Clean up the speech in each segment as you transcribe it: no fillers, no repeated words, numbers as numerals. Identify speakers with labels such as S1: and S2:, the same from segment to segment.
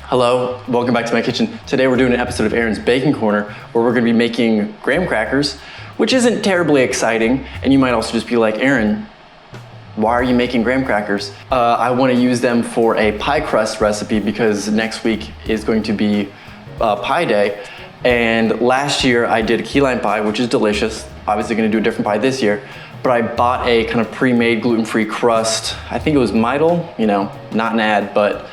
S1: Hello, welcome back to my kitchen. Today we're doing an episode of Aaron's Baking Corner where we're gonna be making graham crackers, which isn't terribly exciting. And you might also just be like, Aaron, why are you making graham crackers? I wanna use them for a pie crust recipe because next week is going to be pie day. And last year I did a key lime pie, which is delicious. Obviously gonna do a different pie this year, but I bought a kind of pre-made gluten-free crust. I think it was Midel, not an ad, but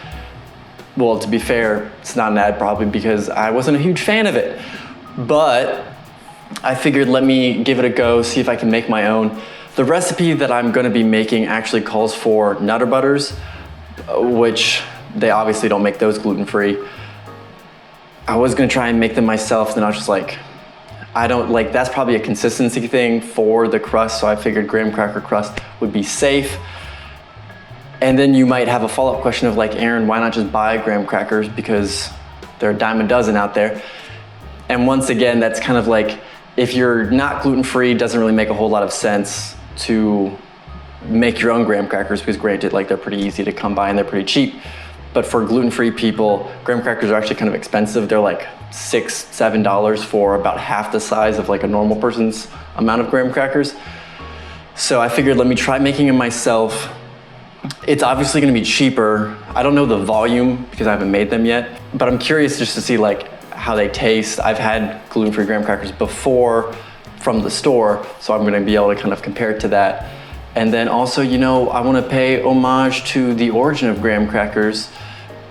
S1: well, to be fair, it's not an ad probably because I wasn't a huge fan of it. But I figured let me give it a go, see if I can make my own. The recipe that I'm gonna be making actually calls for Nutter Butters, which they obviously don't make those gluten-free. I was gonna try and make them myself, then I was just like, that's probably a consistency thing for the crust, so I figured graham cracker crust would be safe. And then you might have a follow-up question of like, Aaron, why not just buy graham crackers because they're a dime a dozen out there? And once again, that's kind of like, if you're not gluten-free, it doesn't really make a whole lot of sense to make your own graham crackers because granted, they're pretty easy to come by and they're pretty cheap. But for gluten-free people, graham crackers are actually kind of expensive. They're like $6, $7 for about half the size of like a normal person's amount of graham crackers. So I figured let me try making them myself. It's obviously gonna be cheaper. I don't know the volume because I haven't made them yet, but I'm curious just to see how they taste. I've had gluten-free graham crackers before from the store, so I'm gonna be able to kind of compare it to that. And then also, I wanna pay homage to the origin of graham crackers.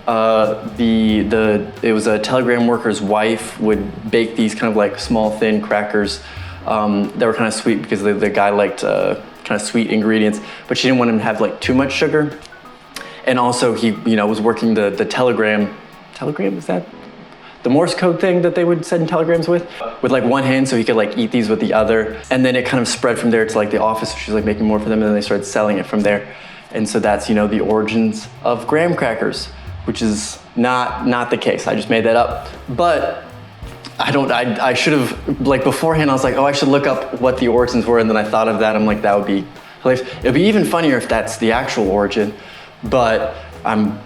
S1: It was a telegram worker's wife would bake these kind of like small thin crackers. They were kind of sweet because the guy liked kind of sweet ingredients, but she didn't want him to have too much sugar. And also he, was working the telegram, is that the Morse code thing that they would send telegrams with one hand so he could eat these with the other. And then it kind of spread from there to the office. So she's making more for them and then they started selling it from there. And so that's, the origins of graham crackers, which is not the case. I just made that up. But I should have, beforehand, I was like, oh, I should look up what the origins were, and then I thought of that. I'm like, that would be hilarious. It'd be even funnier if that's the actual origin, but I'm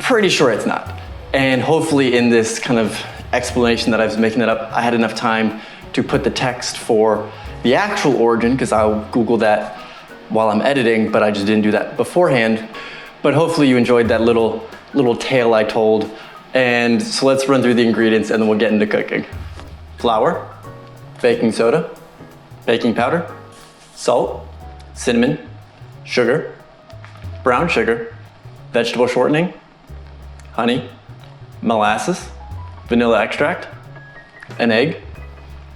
S1: pretty sure it's not. And hopefully in this kind of explanation that I was making that up, I had enough time to put the text for the actual origin, because I'll Google that while I'm editing, but I just didn't do that beforehand. But hopefully you enjoyed that little tale I told. And so let's run through the ingredients and then we'll get into cooking. Flour, baking soda, baking powder, salt, cinnamon, sugar, brown sugar, vegetable shortening, honey, molasses, vanilla extract, an egg,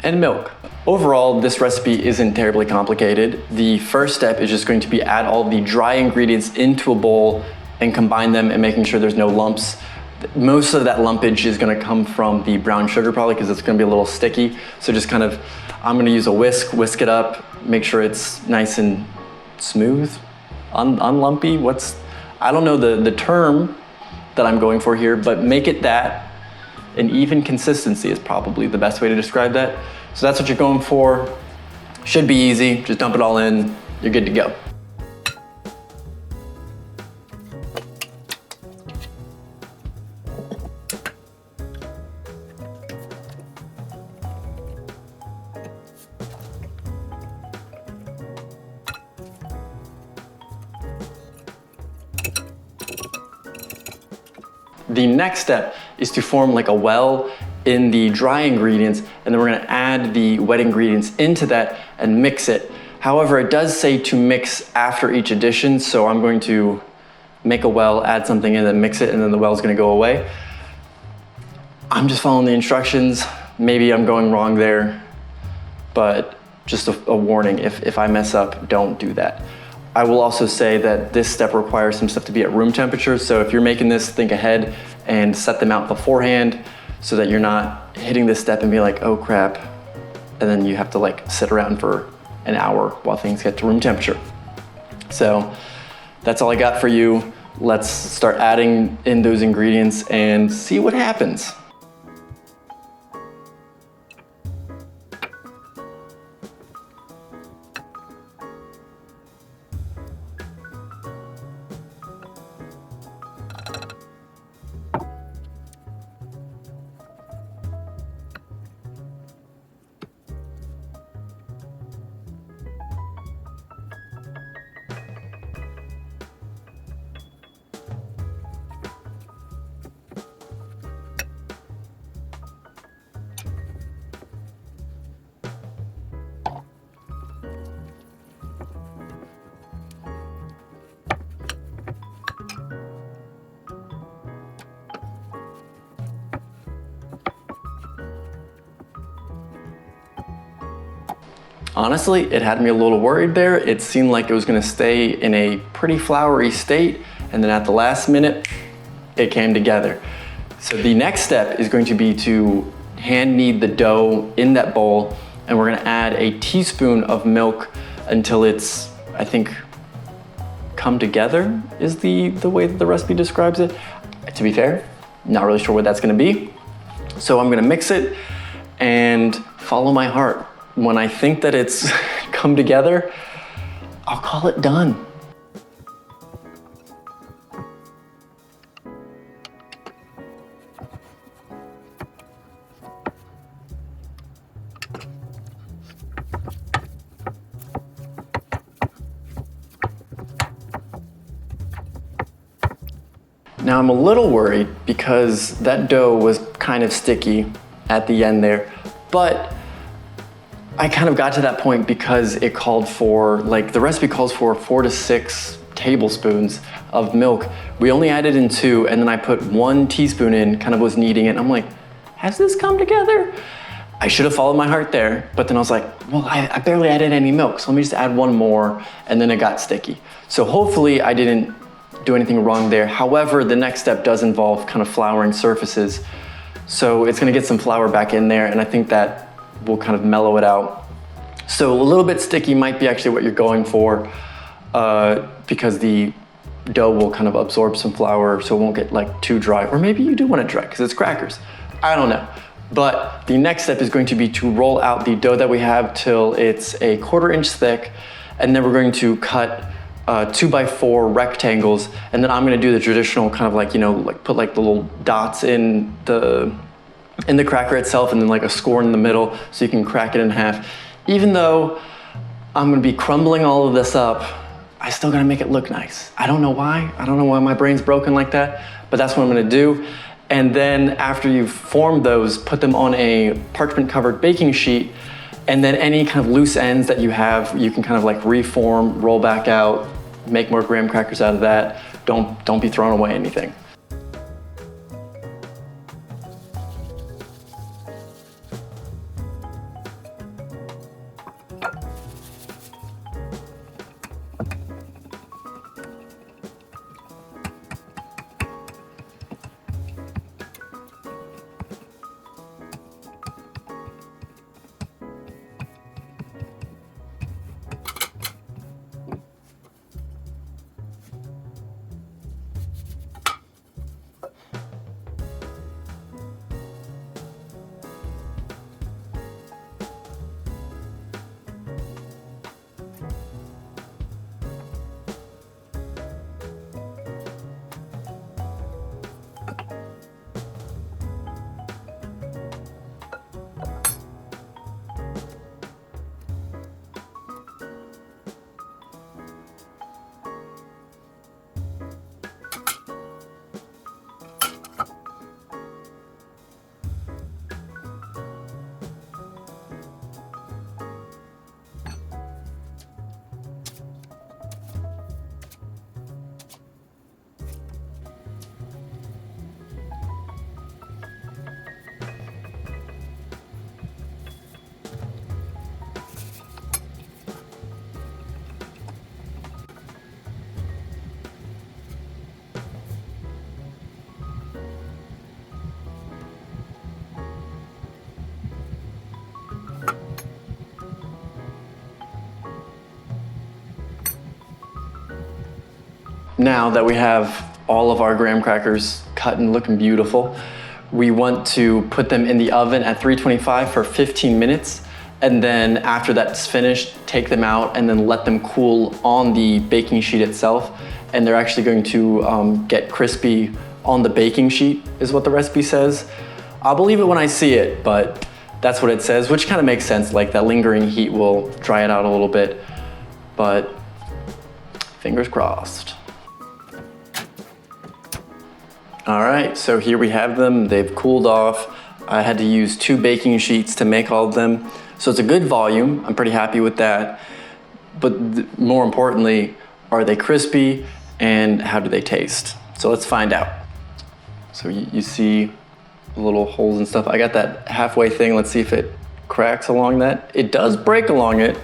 S1: and milk. Overall, this recipe isn't terribly complicated. The first step is just going to be add all the dry ingredients into a bowl and combine them and making sure there's no lumps. Most of that lumpage is gonna come from the brown sugar probably because it's gonna be a little sticky. So just I'm gonna use a whisk it up, make sure it's nice and smooth, unlumpy. I don't know the term that I'm going for here, but make it that. An even consistency is probably the best way to describe that. So that's what you're going for. Should be easy, just dump it all in, you're good to go. The next step is to form a well in the dry ingredients, and then we're gonna add the wet ingredients into that and mix it. However, it does say to mix after each addition, so I'm going to make a well, add something in, then mix it, and then the well's gonna go away. I'm just following the instructions. Maybe I'm going wrong there, but just a warning, if I mess up, don't do that. I will also say that this step requires some stuff to be at room temperature. So if you're making this, think ahead and set them out beforehand so that you're not hitting this step and be like, oh crap. And then you have to sit around for an hour while things get to room temperature. So that's all I got for you. Let's start adding in those ingredients and see what happens. Honestly, it had me a little worried there. It seemed like it was gonna stay in a pretty floury state, and then at the last minute, it came together. So the next step is going to be to hand knead the dough in that bowl, and we're gonna add a teaspoon of milk until it's, I think, come together is the way that the recipe describes it. To be fair, not really sure what that's gonna be. So I'm gonna mix it and follow my heart. When I think that it's come together, I'll call it done. Now I'm a little worried because that dough was kind of sticky at the end there, but I kind of got to that point because it called for, like, the recipe calls for 4 to 6 tablespoons of milk. We only added in 2, and then I put 1 teaspoon in, kind of was kneading it, and I'm like, has this come together? I should have followed my heart there, but then I was like, well, I barely added any milk, so let me just add 1 more, and then it got sticky. So hopefully I didn't do anything wrong there. However, the next step does involve kind of flouring surfaces. So it's gonna get some flour back in there, and I think that will kind of mellow it out. So a little bit sticky might be actually what you're going for, because the dough will kind of absorb some flour, so it won't get like too dry. Or maybe you do want it dry because it's crackers. I don't know. But the next step is going to be to roll out the dough that we have till it's a 1/4 inch thick, and then we're going to cut 2x4 rectangles, and then I'm gonna do the traditional kind of like, you know, like put like the little dots in the cracker itself, and then like a score in the middle so you can crack it in half. Even though I'm gonna be crumbling all of this up, I still gotta make it look nice. I don't know why. I don't know why my brain's broken like that, but that's what I'm gonna do. And then after you've formed those, put them on a parchment covered baking sheet, and then any kind of loose ends that you have, you can kind of like reform, roll back out, make more graham crackers out of that. Don't be throwing away anything. Now that we have all of our graham crackers cut and looking beautiful, we want to put them in the oven at 325 for 15 minutes. And then after that's finished, take them out and then let them cool on the baking sheet itself. And they're actually going to get crispy on the baking sheet, is what the recipe says. I'll believe it when I see it, but that's what it says, which kind of makes sense. Like that lingering heat will dry it out a little bit, but fingers crossed. All right, so here we have them. They've cooled off. I had to use 2 baking sheets to make all of them. So it's a good volume. I'm pretty happy with that. But more importantly, are they crispy and how do they taste? So let's find out. So you see little holes and stuff. I got that halfway thing. Let's see if it cracks along that. It does break along it,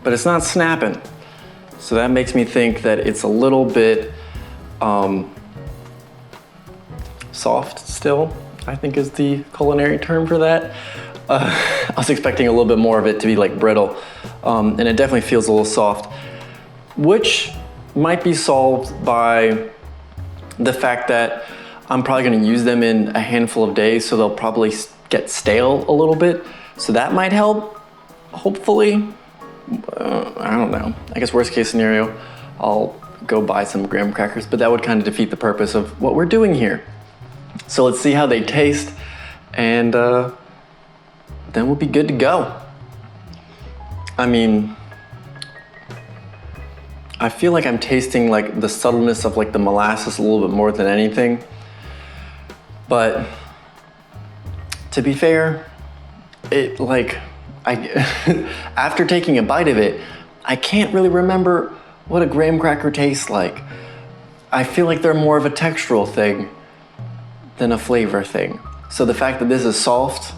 S1: but it's not snapping. So that makes me think that it's a little bit soft still, I think is the culinary term for that. I was expecting a little bit more of it to be like brittle, and it definitely feels a little soft, which might be solved by the fact that I'm probably gonna use them in a handful of days, so they'll probably get stale a little bit. So that might help, hopefully. I don't know. I guess worst case scenario, I'll go buy some graham crackers, but that would kind of defeat the purpose of what we're doing here. So let's see how they taste, and then we'll be good to go. I mean, I feel like I'm tasting like the subtleness of like the molasses a little bit more than anything. But to be fair, it like, after taking a bite of it, I can't really remember what a graham cracker tastes like. I feel like they're more of a textural thing than a flavor thing. So the fact that this is soft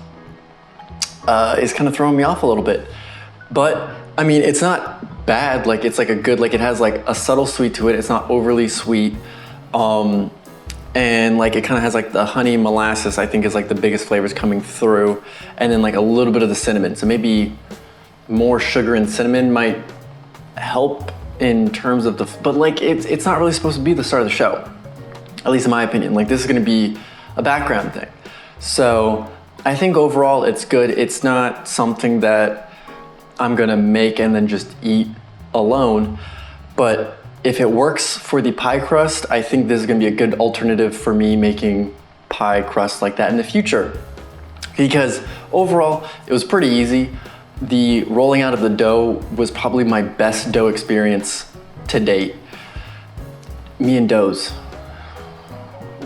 S1: is kind of throwing me off a little bit. But I mean, it's not bad. Like it's like a good, like it has like a subtle sweet to it. It's not overly sweet. And like it kind of has like the honey molasses, I think is like the biggest flavors coming through. And then like a little bit of the cinnamon. So maybe more sugar and cinnamon might help in terms of the, but like it's not really supposed to be the start of the show. At least in my opinion. Like this is gonna be a background thing. So I think overall it's good. It's not something that I'm gonna make and then just eat alone. But if it works for the pie crust, I think this is gonna be a good alternative for me making pie crust like that in the future. Because overall, it was pretty easy. The rolling out of the dough was probably my best dough experience to date. Me and doughs,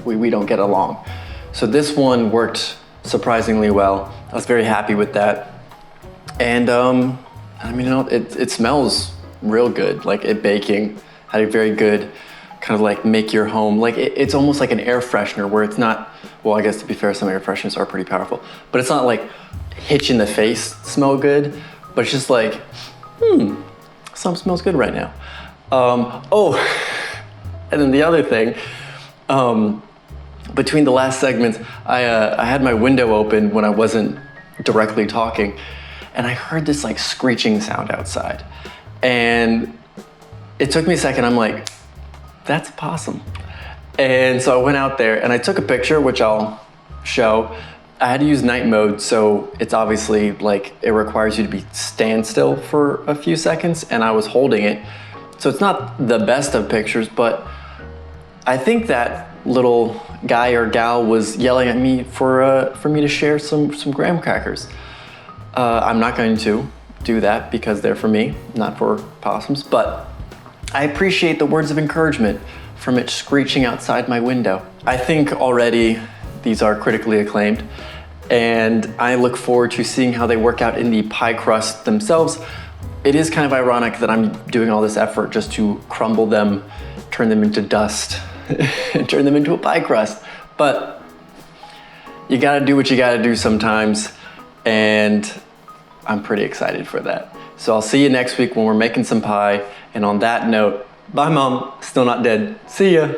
S1: we don't get along. So this one worked surprisingly well. I was very happy with that. And I mean, you know, it smells real good. Like it baking had a very good kind of like make your home. Like it's almost like an air freshener where it's not, well, I guess to be fair, some air fresheners are pretty powerful, but it's not like hitch in the face smell good, but it's just like, something smells good right now. Oh, and then the other thing, between the last segments, I had my window open when I wasn't directly talking, and I heard this like screeching sound outside. And it took me a second, I'm like, that's a possum. And so I went out there and I took a picture, which I'll show. I had to use night mode, so it's obviously like, it requires you to be standstill for a few seconds, and I was holding it. So it's not the best of pictures, but I think that little guy or gal was yelling at me for me to share some graham crackers. I'm not going to do that because they're for me, not for possums, but I appreciate the words of encouragement from it screeching outside my window. I think already these are critically acclaimed, and I look forward to seeing how they work out in the pie crust themselves. It is kind of ironic that I'm doing all this effort just to crumble them, turn them into dust, and turn them into a pie crust. But you gotta do what you gotta do sometimes, and I'm pretty excited for that. So I'll see you next week when we're making some pie. And on that note, bye Mom, still not dead. See ya.